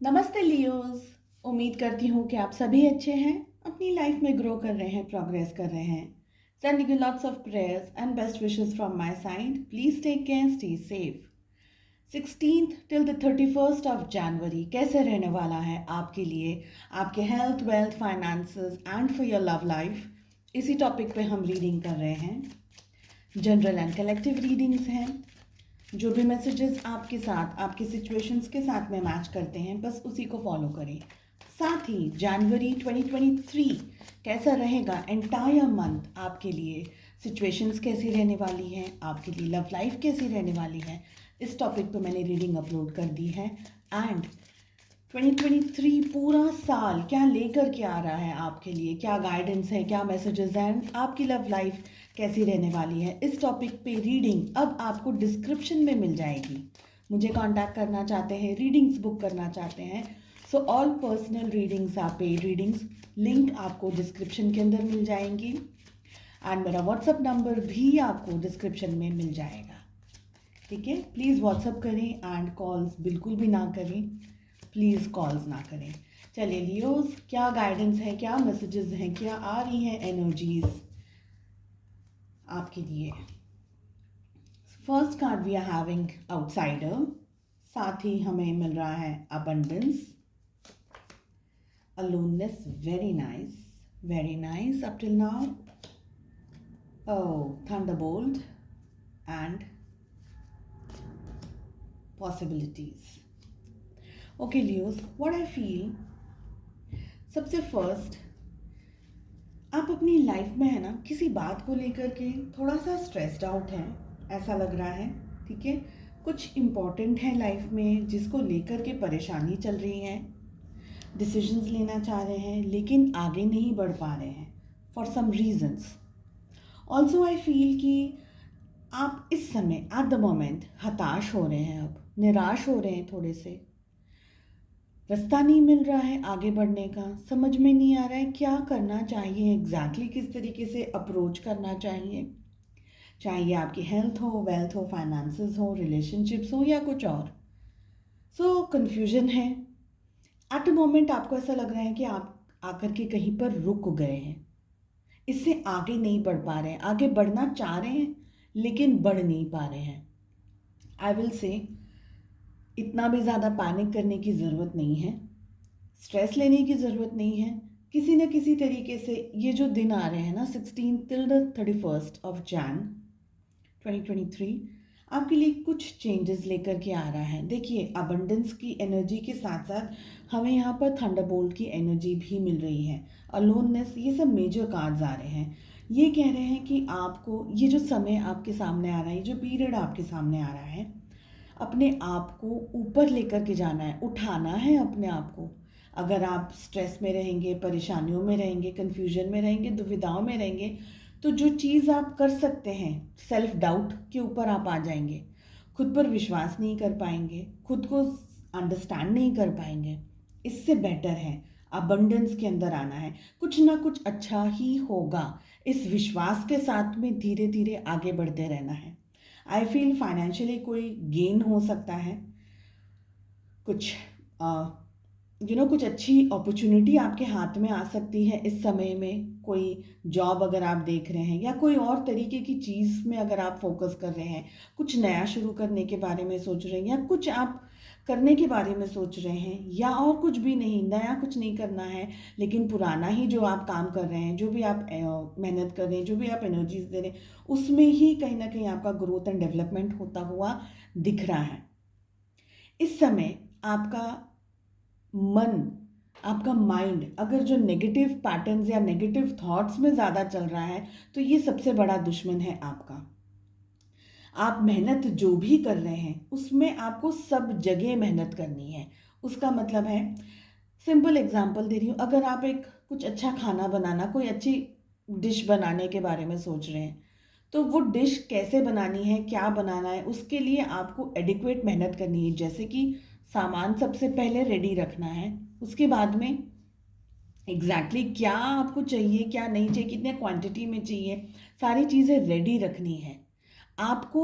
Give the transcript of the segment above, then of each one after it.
नमस्ते लियोज। उम्मीद करती हूँ कि आप सभी अच्छे हैं, अपनी लाइफ में ग्रो कर रहे हैं, प्रोग्रेस कर रहे हैं। Sending you lots of prayers and best wishes from my side. Please take care, stay safe. 16th till the 31st of January कैसे रहने वाला है आपके लिए, आपके health, wealth, finances and for your love life, इसी टॉपिक पे हम रीडिंग कर रहे हैं। जनरल एंड कलेक्टिव रीडिंग्स हैं। जो भी मैसेजेस आपके साथ, आपके सिचुएशंस के साथ में मैच करते हैं, बस उसी को फॉलो करें। साथ ही जनवरी 2023 कैसा रहेगा, एंटायर मंथ आपके लिए, सिचुएशंस कैसी रहने वाली हैं, आपके लिए लव लाइफ कैसी रहने वाली है, इस टॉपिक पे मैंने रीडिंग अपलोड कर दी है। एंड 2023 पूरा साल क्या लेकर के आ रहा है आपके लिए, क्या गाइडेंस है, क्या मैसेजेस हैं, आपकी लव लाइफ कैसी रहने वाली है, इस टॉपिक पे रीडिंग अब आपको डिस्क्रिप्शन में मिल जाएगी। मुझे कांटेक्ट करना चाहते हैं, रीडिंग्स बुक करना चाहते हैं, सो ऑल पर्सनल रीडिंग्स, आप पेड रीडिंग्स, लिंक आपको डिस्क्रिप्शन के अंदर मिल जाएंगी। एंड मेरा व्हाट्सअप नंबर भी आपको डिस्क्रिप्शन में मिल जाएगा। ठीक है, प्लीज़ व्हाट्सअप करें एंड कॉल्स बिल्कुल भी ना करें, प्लीज़ कॉल्स ना करें। चलिए लियोस, क्या गाइडेंस है, क्या मैसेजेस हैं, क्या आ रही हैं एनर्जीज आपके लिए। First card we are having outsider, साथ ही हमें मिल रहा है abundance, aloneness, very nice up till now. Oh, thunderbolt and possibilities. Okay Leos, what I feel, सबसे फर्स्ट आप अपनी लाइफ में है ना, किसी बात को लेकर के थोड़ा सा स्ट्रेस्ड आउट हैं, ऐसा लग रहा है। ठीक है, कुछ इम्पॉर्टेंट है लाइफ में जिसको लेकर के परेशानी चल रही है, डिसीजंस लेना चाह रहे हैं लेकिन आगे नहीं बढ़ पा रहे हैं for some reasons. Also I feel कि आप इस समय एट द मोमेंट हताश हो रहे हैं, अब निराश हो रहे हैं, थोड़े से रास्ता नहीं मिल रहा है आगे बढ़ने का, समझ में नहीं आ रहा है क्या करना चाहिए, एग्जैक्टली किस तरीके से अप्रोच करना चाहिए, चाहे आपकी हेल्थ हो, वेल्थ हो, फाइनेंसेस हो, रिलेशनशिप्स हो या कुछ और। सो कन्फ्यूजन है एट अ मोमेंट। आपको ऐसा लग रहा है कि आप आकर के कहीं पर रुक गए हैं, इससे आगे नहीं बढ़ पा रहे हैं, आगे बढ़ना चाह रहे हैं लेकिन बढ़ नहीं पा रहे हैं। आई विल से इतना भी ज़्यादा पैनिक करने की ज़रूरत नहीं है, स्ट्रेस लेने की ज़रूरत नहीं है। किसी न किसी तरीके से ये जो दिन आ रहे हैं ना, 16 till the 31st of Jain 2023, आपके लिए कुछ चेंजेस लेकर के आ रहा है। देखिए, अबंडेंस की एनर्जी के साथ साथ हमें यहाँ पर थंडरबोल्ट की एनर्जी भी मिल रही है, अलोननेस, ये सब मेजर कार्ड्स आ रहे हैं। ये कह रहे हैं कि आपको ये जो समय आपके सामने आ रहा है, ये जो पीरियड आपके सामने आ रहा है, अपने आप को ऊपर लेकर के जाना है, उठाना है अपने आप को। अगर आप स्ट्रेस में रहेंगे, परेशानियों में रहेंगे, कन्फ्यूजन में रहेंगे, दुविधाओं में रहेंगे, तो जो चीज़ आप कर सकते हैं, सेल्फ डाउट के ऊपर आप आ जाएंगे, खुद पर विश्वास नहीं कर पाएंगे, खुद को अंडरस्टैंड नहीं कर पाएंगे। इससे बेटर है अबंडेंस के अंदर आना है, कुछ ना कुछ अच्छा ही होगा, इस विश्वास के साथ में धीरे धीरे आगे बढ़ते रहना है। आई फील फाइनेंशियली कोई गेन हो सकता है, कुछ कुछ अच्छी अपॉर्चुनिटी आपके हाथ में आ सकती है इस समय में। कोई जॉब अगर आप देख रहे हैं या कोई और तरीके की चीज़ में अगर आप फोकस कर रहे हैं, कुछ नया शुरू करने के बारे में सोच रहे हैं या कुछ आप करने के बारे में सोच रहे हैं, या और कुछ भी नहीं, नया कुछ नहीं करना है, लेकिन पुराना ही जो आप काम कर रहे हैं, जो भी आप मेहनत कर रहे हैं, जो भी आप एनर्जीज दे रहे हैं, उसमें ही कहीं ना कहीं आपका ग्रोथ एंड डेवलपमेंट होता हुआ दिख रहा है। इस समय आपका मन, आपका माइंड अगर जो नेगेटिव पैटर्न्स या नेगेटिव थॉट्स में ज़्यादा चल रहा है, तो ये सबसे बड़ा दुश्मन है आपका। आप मेहनत जो भी कर रहे हैं उसमें आपको सब जगह मेहनत करनी है। उसका मतलब है, सिंपल एग्जांपल दे रही हूँ, अगर आप एक कुछ अच्छा खाना बनाना, कोई अच्छी डिश बनाने के बारे में सोच रहे हैं, तो वो डिश कैसे बनानी है, क्या बनाना है, उसके लिए आपको एडिक्वेट मेहनत करनी है। जैसे कि सामान सबसे पहले रेडी रखना है, उसके बाद में क्या आपको चाहिए, क्या नहीं चाहिए, कितने क्वांटिटी में चाहिए, सारी चीज़ें रेडी रखनी है। आपको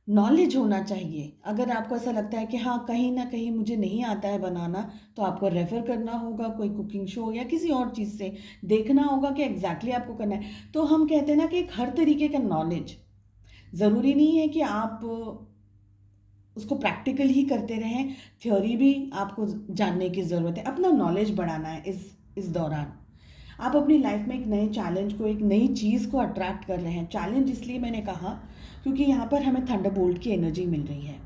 नॉलेज होना चाहिए। अगर आपको ऐसा लगता है कि हाँ, कहीं ना कहीं मुझे नहीं आता है बनाना, तो आपको रेफ़र करना होगा कोई कुकिंग शो या किसी और चीज़ से, देखना होगा कि एग्जैक्टली आपको करना है। तो हम कहते हैं ना कि एक हर तरीके का नॉलेज, ज़रूरी नहीं है कि आप उसको प्रैक्टिकल ही करते रहें, थ्योरी भी आपको जानने की ज़रूरत है। अपना नॉलेज बढ़ाना है इस दौरान। आप अपनी लाइफ में एक नए चैलेंज को, एक नई चीज़ को अट्रैक्ट कर रहे हैं। चैलेंज इसलिए मैंने कहा क्योंकि यहाँ पर हमें थंडरबोल्ट की एनर्जी मिल रही है।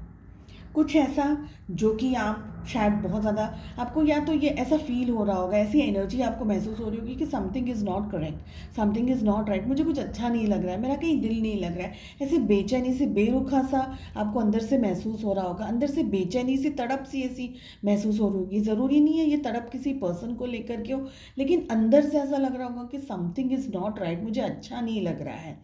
कुछ ऐसा जो कि आप शायद बहुत ज़्यादा, आपको या तो ये ऐसा फील हो रहा होगा, ऐसी एनर्जी आपको महसूस हो रही होगी कि something is not correct, something is not right, मुझे कुछ अच्छा नहीं लग रहा है, मेरा कहीं दिल नहीं लग रहा है। ऐसे बेचैनी से, बेरुखा सा आपको अंदर से महसूस हो रहा होगा, अंदर से बेचैनी सी, तड़प सी ऐसी महसूस हो रही होगी। ज़रूरी नहीं है ये तड़प किसी पर्सन को लेकर के हो, लेकिन अंदर से ऐसा लग रहा होगा कि समथिंग इज़ नॉट राइट, मुझे अच्छा नहीं लग रहा है।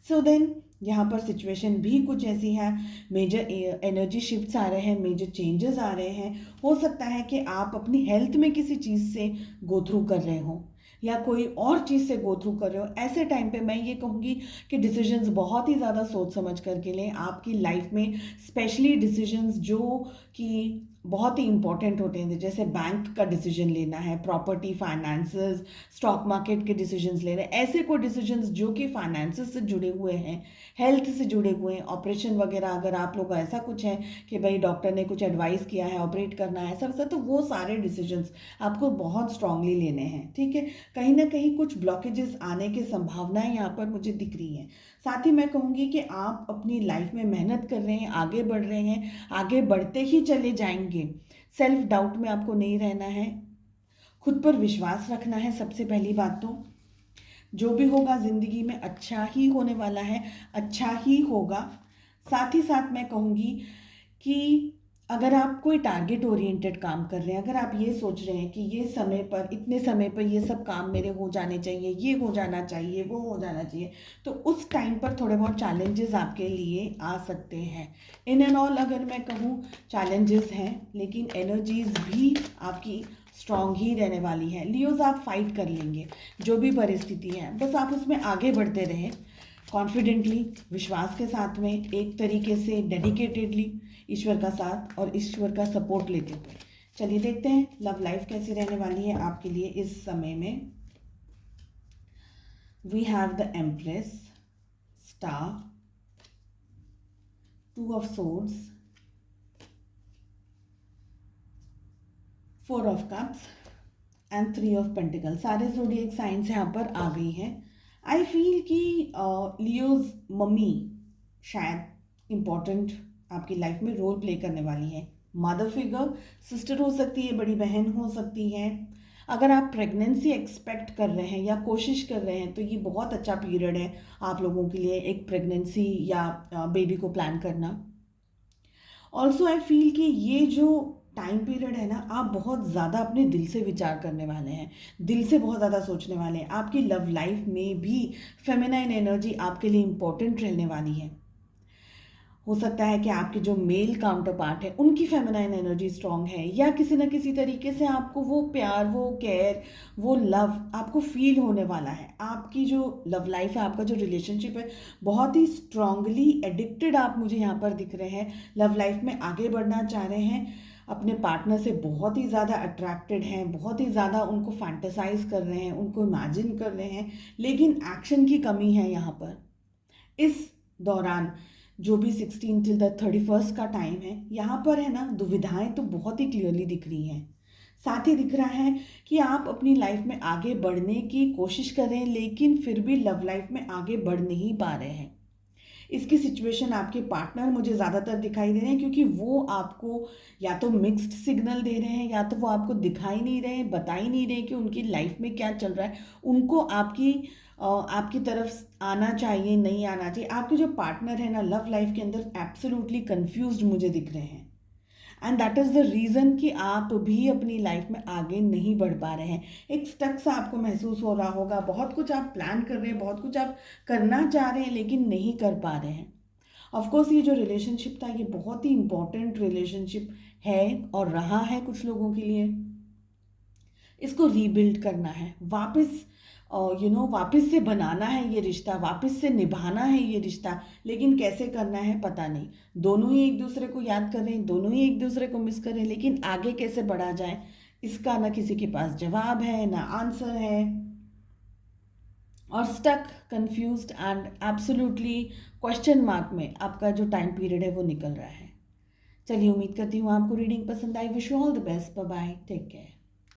सो देन यहाँ पर सिचुएशन भी कुछ ऐसी है, मेजर एनर्जी शिफ्ट्स आ रहे हैं, मेजर चेंजेस आ रहे हैं। हो सकता है कि आप अपनी हेल्थ में किसी चीज़ से गो थ्रू कर रहे हो या कोई और चीज़ से गो थ्रू कर रहे हो। ऐसे टाइम पे मैं ये कहूँगी कि डिसीजंस बहुत ही ज़्यादा सोच समझ करके लें। आपकी लाइफ में स्पेशली डिसीजंस जो कि बहुत ही इंपॉर्टेंट होते हैं, जैसे बैंक का डिसीजन लेना है, प्रॉपर्टी, फाइनेंसेस, स्टॉक मार्केट के डिसीजंस लेने, ऐसे कोई डिसीजंस जो कि फाइनेंसेस से जुड़े हुए हैं, हेल्थ से जुड़े हुए हैं, ऑपरेशन वगैरह, अगर आप लोग ऐसा कुछ है कि भाई डॉक्टर ने कुछ एडवाइस किया है ऑपरेट करना है, सब सब, तो वो सारे डिसीजंस आपको बहुत स्ट्रांगली लेने हैं। ठीक है, कहीं ना कहीं कुछ ब्लॉकेजेस आने की संभावनाएं यहाँ पर मुझे दिख रही हैं। साथ ही मैं कहूँगी कि आप अपनी लाइफ में मेहनत कर रहे हैं, आगे बढ़ रहे हैं, आगे बढ़ते ही चले जाएंगे। सेल्फ डाउट में आपको नहीं रहना है, खुद पर विश्वास रखना है। सबसे पहली बात तो जो भी होगा ज़िंदगी में अच्छा ही होने वाला है, अच्छा ही होगा। साथ ही साथ मैं कहूँगी कि अगर आप कोई टारगेट ओरिएंटेड काम कर रहे हैं, अगर आप ये सोच रहे हैं कि ये समय पर, इतने समय पर ये सब काम मेरे हो जाने चाहिए, ये हो जाना चाहिए, वो हो जाना चाहिए, तो उस टाइम पर थोड़े बहुत चैलेंजेस आपके लिए आ सकते हैं। इन एंड ऑल अगर मैं कहूँ, चैलेंजेस हैं, लेकिन एनर्जीज भी आपकी स्ट्रांग ही रहने वाली है। लियोज, आप फाइट कर लेंगे जो भी परिस्थिति है, बस आप उसमें आगे बढ़ते रहें, कॉन्फिडेंटली, विश्वास के साथ में, एक तरीके से डेडिकेटेडली, ईश्वर का साथ और ईश्वर का सपोर्ट लेते हुए। चलिए देखते हैं लव लाइफ कैसी रहने वाली है आपके लिए इस समय में। We have the empress, star, 2 of swords, 4 of cups and 3 of pentacle. सारे ज़ोडिएक साइंस यहाँ पर आ गई हैं। आई फील कि लियोज मम्मी शायद इम्पॉर्टेंट आपकी लाइफ में रोल प्ले करने वाली है। मदर फिगर, सिस्टर हो सकती है, बड़ी बहन हो सकती है। अगर आप प्रेगनेंसी एक्सपेक्ट कर रहे हैं या कोशिश कर रहे हैं, तो ये बहुत अच्छा पीरियड है आप लोगों के लिए एक प्रेगनेंसी या बेबी को प्लान करना। ऑल्सो आई फील कि ये जो टाइम पीरियड है ना, आप बहुत ज़्यादा अपने दिल से विचार करने वाले हैं, दिल से बहुत ज़्यादा सोचने वाले हैं। आपकी लव लाइफ में भी फेमिनाइन एनर्जी आपके लिए इम्पोर्टेंट रहने वाली है। हो सकता है कि आपके जो मेल काउंटर पार्ट है उनकी फेमिनाइन एनर्जी स्ट्रांग है, या किसी न किसी तरीके से आपको वो प्यार, वो केयर, वो लव आपको फील होने वाला है। आपकी जो लव लाइफ है, आपका जो रिलेशनशिप है, बहुत ही स्ट्रांगली एडिक्टेड आप मुझे यहाँ पर दिख रहे हैं। लव लाइफ में आगे बढ़ना चाह रहे हैं, अपने पार्टनर से बहुत ही ज़्यादा अट्रैक्टेड हैं, बहुत ही ज़्यादा उनको फैंटेसाइज कर रहे हैं, उनको इमेजिन कर रहे हैं, लेकिन एक्शन की कमी है यहाँ पर। इस दौरान जो भी 16 टिल द 31 का टाइम है, यहाँ पर है ना, दुविधाएं तो बहुत ही क्लियरली दिख रही हैं। साथ ही दिख रहा है कि आप अपनी लाइफ में आगे बढ़ने की कोशिश कर रहे हैं, लेकिन फिर भी लव लाइफ में आगे बढ़ नहीं पा रहे हैं। इसकी सिचुएशन आपके पार्टनर मुझे ज़्यादातर दिखाई दे रहे हैं, क्योंकि वो आपको या तो मिक्स्ड सिग्नल दे रहे हैं, या तो वो आपको दिखाई नहीं रहे, बता ही नहीं रहे कि उनकी लाइफ में क्या चल रहा है। उनको आपकी तरफ आना चाहिए, नहीं आना चाहिए। आपके जो पार्टनर है ना, लव लाइफ के अंदर एब्सोल्युटली कंफ्यूज्ड मुझे दिख रहे हैं। And that is the reason कि आप भी अपनी लाइफ में आगे नहीं बढ़ पा रहे हैं। एक स्टक सा आपको महसूस हो रहा होगा, बहुत कुछ आप प्लान कर रहे हैं, बहुत कुछ आप करना चाह रहे हैं, लेकिन नहीं कर पा रहे हैं। ऑफकोर्स ये जो रिलेशनशिप था, ये बहुत ही इंपॉर्टेंट रिलेशनशिप है और रहा है कुछ लोगों के लिए। इसको रीबिल्ड करना है, वापस वापस से बनाना है ये रिश्ता, वापस से निभाना है ये रिश्ता, लेकिन कैसे करना है पता नहीं। दोनों ही एक दूसरे को याद कर रहे हैं, दोनों ही एक दूसरे को मिस कर रहे हैं, लेकिन आगे कैसे बढ़ा जाए इसका ना किसी के पास जवाब है ना आंसर है, और stuck, confused and absolutely question mark में आपका जो टाइम पीरियड है वो निकल रहा है। चलिए, उम्मीद करती हूँ आपको रीडिंग पसंद आई। Wish you all the best. Bye bye, take care.